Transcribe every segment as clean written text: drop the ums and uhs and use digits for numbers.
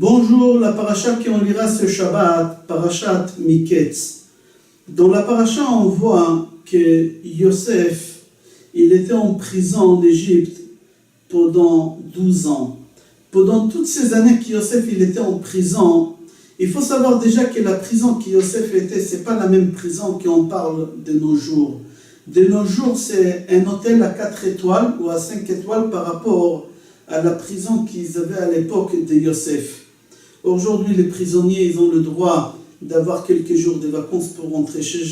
Bonjour, la paracha qu'on lira ce Shabbat, parachat Miketz. Dans la paracha, on voit que Yosef, il était en prison en Égypte pendant 12 ans. Pendant toutes ces années que Yosef il était en prison, il faut savoir déjà que la prison que Yosef était, ce n'est pas la même prison qu'on parle de nos jours. De nos jours, c'est un hôtel à 4 étoiles ou à 5 étoiles par rapport à la prison qu'ils avaient à l'époque de Yosef. Aujourd'hui, les prisonniers, ils ont le droit d'avoir quelques jours de vacances pour rentrer chez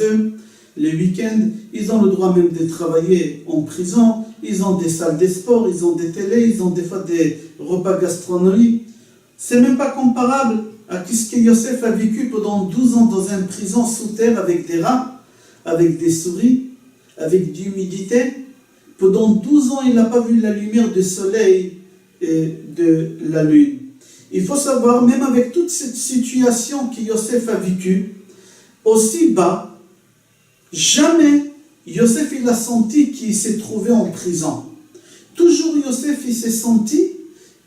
eux. Les week-ends, ils ont le droit même de travailler en prison. Ils ont des salles de sport, ils ont des télés, ils ont des fois des repas gastronomiques. C'est même pas comparable à ce que Yosef a vécu pendant 12 ans dans une prison sous terre avec des rats, avec des souris, avec de l'humidité. Pendant 12 ans, il n'a pas vu la lumière du soleil et de la lune. Il faut savoir, même avec toute cette situation que Yosef a vécue, aussi bas, jamais Yosef il a senti qu'il s'est trouvé en prison. Toujours Yosef il s'est senti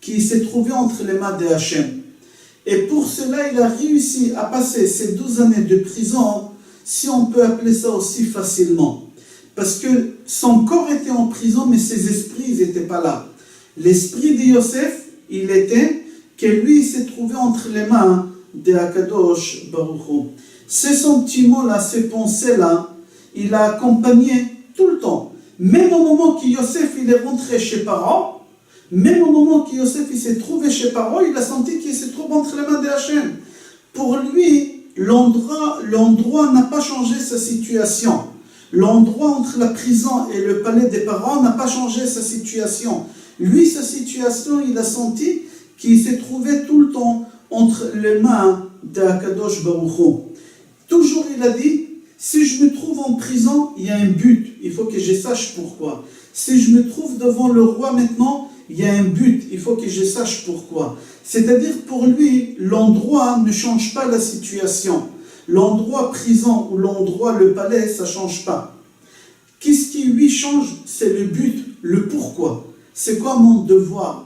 qu'il s'est trouvé entre les mains de Hachem. Et pour cela, il a réussi à passer ces 12 années de prison, si on peut appeler ça aussi facilement. Parce que son corps était en prison, mais ses esprits n'étaient pas là. L'esprit de Yosef, il était que lui, il s'est trouvé entre les mains de Akadosh Baruch Hu. Ces sentiments-là, ces pensées-là, il a accompagné tout le temps. Même au moment que Yosef il est rentré chez Paro, même au moment que Yosef il s'est trouvé chez Paro, il a senti qu'il se trouve entre les mains de Hachem. Pour lui, l'endroit n'a pas changé sa situation. L'endroit entre la prison et le palais des parents n'a pas changé sa situation. Lui, sa situation, il a senti qu'il s'est trouvé tout le temps entre les mains d'Akadosh Baruch Hu. Toujours il a dit, si je me trouve en prison, il y a un but, il faut que je sache pourquoi. Si je me trouve devant le roi maintenant, il y a un but, il faut que je sache pourquoi. C'est-à-dire pour lui, l'endroit ne change pas la situation. L'endroit prison ou l'endroit le palais, ça ne change pas. Qu'est-ce qui lui change? C'est le but, le pourquoi. C'est quoi mon devoir?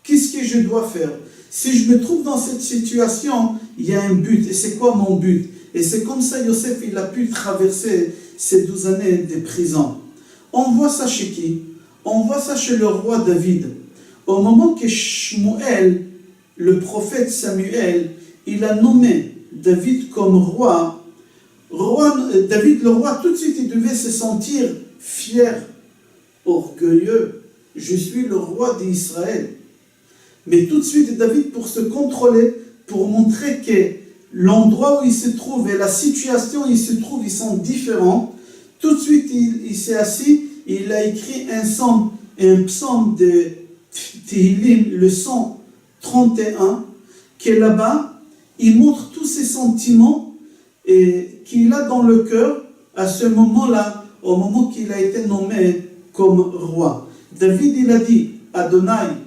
Qu'est-ce que je dois faire? Si je me trouve dans cette situation, il y a un but. Et c'est quoi mon but? Et c'est comme ça Yosef il a pu traverser ces 12 années de prison. On voit ça chez qui? On voit ça chez le roi David. Au moment que Shmuel, le prophète Samuel, il a nommé David comme roi, David le roi, tout de suite il devait se sentir fier, orgueilleux. Je suis le roi d'Israël. Mais tout de suite, David, pour se contrôler, pour montrer que l'endroit où il se trouve et la situation où il se trouve, ils sont différents, tout de suite, il s'est assis, il a écrit un psaume de Tehillim, le 131, qui est là-bas, il montre tous ses sentiments qu'il a dans le cœur à ce moment-là, au moment qu'il a été nommé comme roi. David, il a dit, Adonai,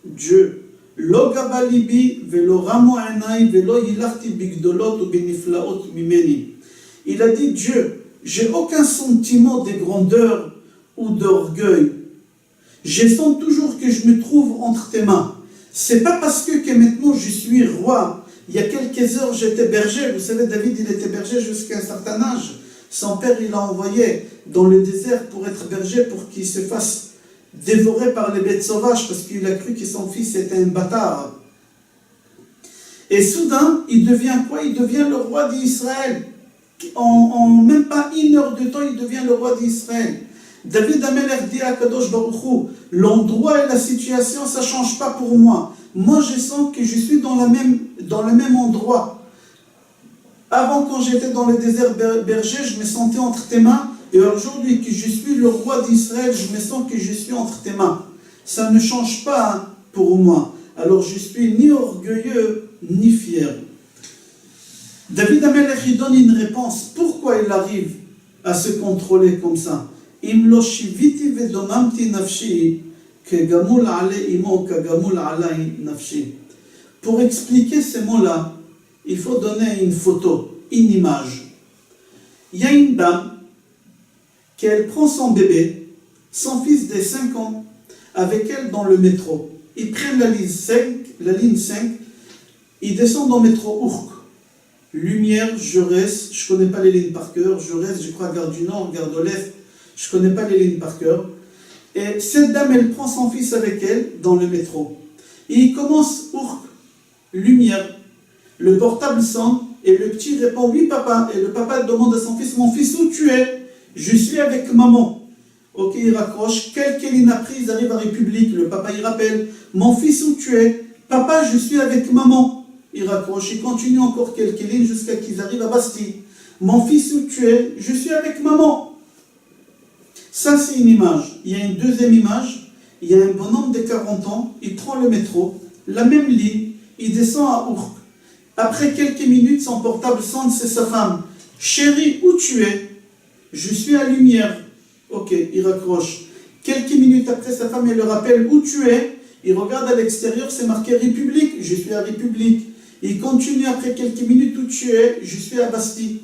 Dieu, Lo gaba libi velo ramo enai velo yilachti bigdolot ou beniflaot mimeni. Il a dit, Dieu, j'ai aucun sentiment de grandeur ou d'orgueil. Je sens toujours que je me trouve entre tes mains. C'est pas parce que maintenant je suis roi. Il y a quelques heures j'étais berger. Vous savez, David il était berger jusqu'à un certain âge. Son père il l'a envoyé dans le désert pour être berger, pour qu'il se fasse dévoré par les bêtes sauvages parce qu'il a cru que son fils était un bâtard. Et soudain, il devient quoi? Il devient le roi d'Israël. En même pas une heure de temps, il devient le roi d'Israël. David Amelech dit à Kadosh Baruch Hu, l'endroit et la situation, ça ne change pas pour moi. Moi, je sens que je suis dans le même endroit. Avant, quand j'étais dans le désert berger, je me sentais entre tes mains. Et aujourd'hui que je suis le roi d'Israël, je me sens que je suis entre tes mains. Ça ne change pas pour moi. Alors je suis ni orgueilleux, ni fier. David Amelech il donne une réponse. Pourquoi il arrive à se contrôler comme ça? Im lo shiviti vedomamti nafshi, ke gamul ale imo, ke gamul alai nafshi. Pour expliquer ces mots-là, il faut donner une photo, une image. Il y a une dame qu'elle prend son bébé, son fils de 5 ans, avec elle dans le métro. Ils prennent la ligne 5, il descend dans le métro Urk. Lumière, je reste, je ne connais pas les lignes par cœur, je reste, je crois, gare du Nord, gare de l'Est, je ne connais pas les lignes par cœur. Et cette dame, elle prend son fils avec elle dans le métro. Et il commence Urk, lumière. Le portable sonne et le petit répond oui papa. Et le papa demande à son fils, mon fils, où tu es? Je suis avec maman. Ok, il raccroche. Quelques lignes après, ils arrivent à République. Le papa, il rappelle, mon fils, où tu es? Papa, je suis avec maman. Il raccroche. Il continue encore quelques lignes jusqu'à qu'ils arrivent à Bastille. Mon fils, où tu es? Je suis avec maman. Ça, c'est une image. Il y a une deuxième image. Il y a un bonhomme de 40 ans. Il prend le métro, la même ligne. Il descend à Urk. Après quelques minutes, son portable sonne, c'est sa femme. Chérie, où tu es? Je suis à Lumière. Ok, il raccroche. Quelques minutes après, sa femme, elle le rappelle, où tu es? Il regarde à l'extérieur, c'est marqué République. Je suis à République. Il continue après quelques minutes, où tu es? Je suis à Bastille.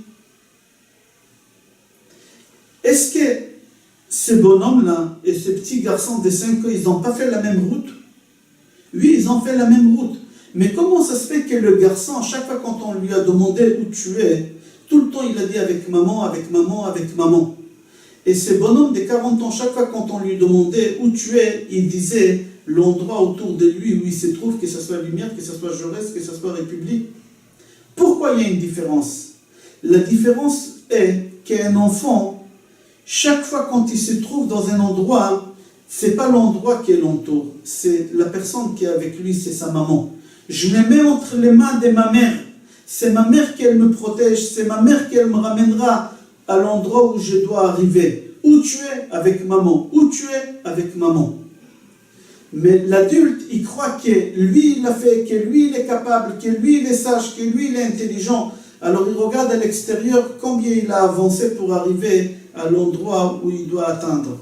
Est-ce que ces bonhommes-là et ces petits garçons de 5 ans, ils n'ont pas fait la même route? Oui, ils ont fait la même route. Mais comment ça se fait que le garçon, à chaque fois quand on lui a demandé où tu es, tout le temps il a dit avec maman, avec maman, avec maman. Et ce bonhomme de 40 ans, chaque fois quand on lui demandait où tu es, il disait l'endroit autour de lui où il se trouve, que ce soit Lumière, que ce soit Jaurès, que ce soit République. Pourquoi il y a une différence? La différence est qu'un enfant, chaque fois quand il se trouve dans un endroit, ce n'est pas l'endroit qui l'entoure, c'est la personne qui est avec lui, c'est sa maman. Je me mets entre les mains de ma mère. C'est ma mère qui elle me protège. C'est ma mère qui elle me ramènera à l'endroit où je dois arriver. Où tu es? Avec maman. Où tu es? Avec maman. Mais l'adulte, il croit que lui, il a fait, que lui, il est capable, que lui, il est sage, que lui, il est intelligent. Alors il regarde à l'extérieur combien il a avancé pour arriver à l'endroit où il doit atteindre.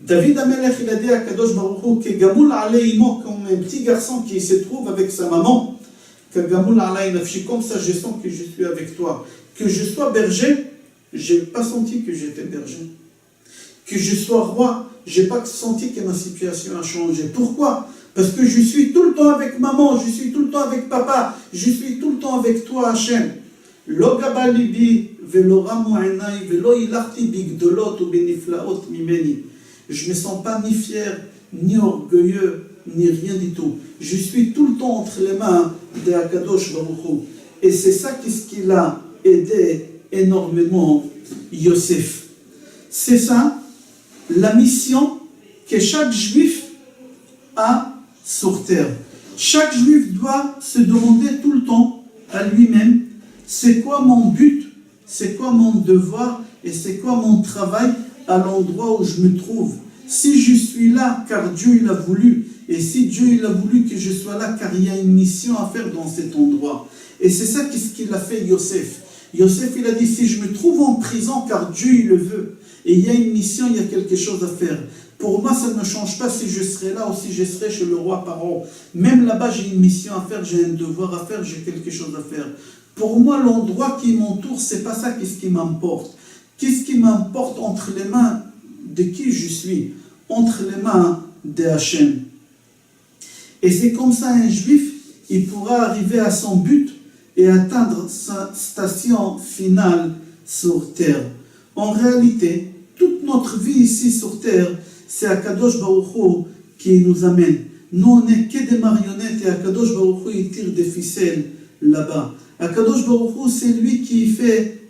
David Amelech, il a dit à Kadosh Baruch Hu que Gamoul Aleimo, comme un petit garçon qui se trouve avec sa maman, que Gamoul Alei Nafshi, comme ça je sens que je suis avec toi. Que je sois berger, je n'ai pas senti que j'étais berger. Que je sois roi, je n'ai pas senti que ma situation a changé. Pourquoi? Parce que je suis tout le temps avec maman, je suis tout le temps avec papa, je suis tout le temps avec toi, Hachem. Lo gaba libi velo ramu einai velo ilachti bigdolot ou beniflaot mimeni. Je ne me sens pas ni fier, ni orgueilleux, ni rien du tout. Je suis tout le temps entre les mains de Akadosh Baruch Hu. Et c'est ça qui l'a aidé énormément, Yosef. C'est ça, la mission que chaque juif a sur terre. Chaque juif doit se demander tout le temps à lui-même, c'est quoi mon but, c'est quoi mon devoir et c'est quoi mon travail à l'endroit où je me trouve. Si je suis là car Dieu il a voulu, et si Dieu il a voulu que je sois là car il y a une mission à faire dans cet endroit. Et c'est ça qu'est-ce qu'il a fait Yosef. Yosef il a dit, si je me trouve en prison car Dieu il le veut, et il y a une mission, il y a quelque chose à faire. Pour moi ça ne change pas si je serai là ou si je serai chez le roi Paro. Même là-bas j'ai une mission à faire, j'ai un devoir à faire, j'ai quelque chose à faire. Pour moi l'endroit qui m'entoure, c'est pas ça qu'est-ce qui m'importe. Qu'est-ce qui m'importe entre les mains de qui je suis, entre les mains de Hachem. Et c'est comme ça un juif, il pourra arriver à son but et atteindre sa station finale sur terre. En réalité, toute notre vie ici sur terre, c'est Akadosh Baruch Hu qui nous amène. Nous, on n'est que des marionnettes et Akadosh Baruch Hu, il tire des ficelles là-bas. Akadosh Baruch Hu, c'est lui qui fait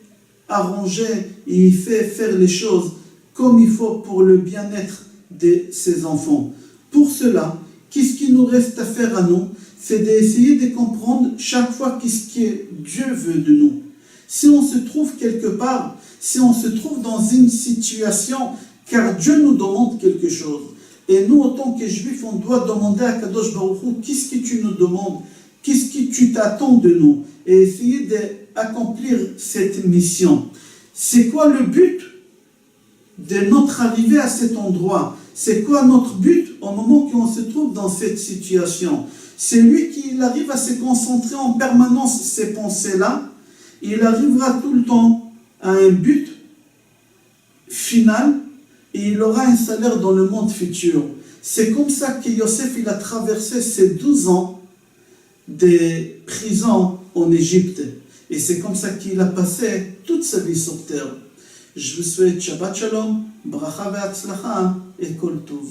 arranger et il fait faire les choses comme il faut pour le bien-être de ses enfants. Pour cela, qu'est-ce qu'il nous reste à faire à nous? C'est d'essayer de comprendre chaque fois qu'est-ce que Dieu veut de nous. Si on se trouve quelque part, si on se trouve dans une situation, car Dieu nous demande quelque chose, et nous, en tant que juifs, on doit demander à Kadosh Baruch Hu, qu'est-ce que tu nous demandes? Qu'est-ce que tu t'attends de nous? Et essayer d'accomplir cette mission. C'est quoi le but de notre arrivée à cet endroit? C'est quoi notre but au moment où on se trouve dans cette situation? C'est lui qui arrive à se concentrer en permanence sur ces pensées-là. Il arrivera tout le temps à un but final et il aura un salaire dans le monde futur. C'est comme ça que Yosef il a traversé ces 12 ans des prisons en Égypte. Et c'est comme ça qu'il a passé toute sa vie sur terre. Je vous souhaite Shabbat Shalom, Bracha ve'Hatzlacha et Kol Tov.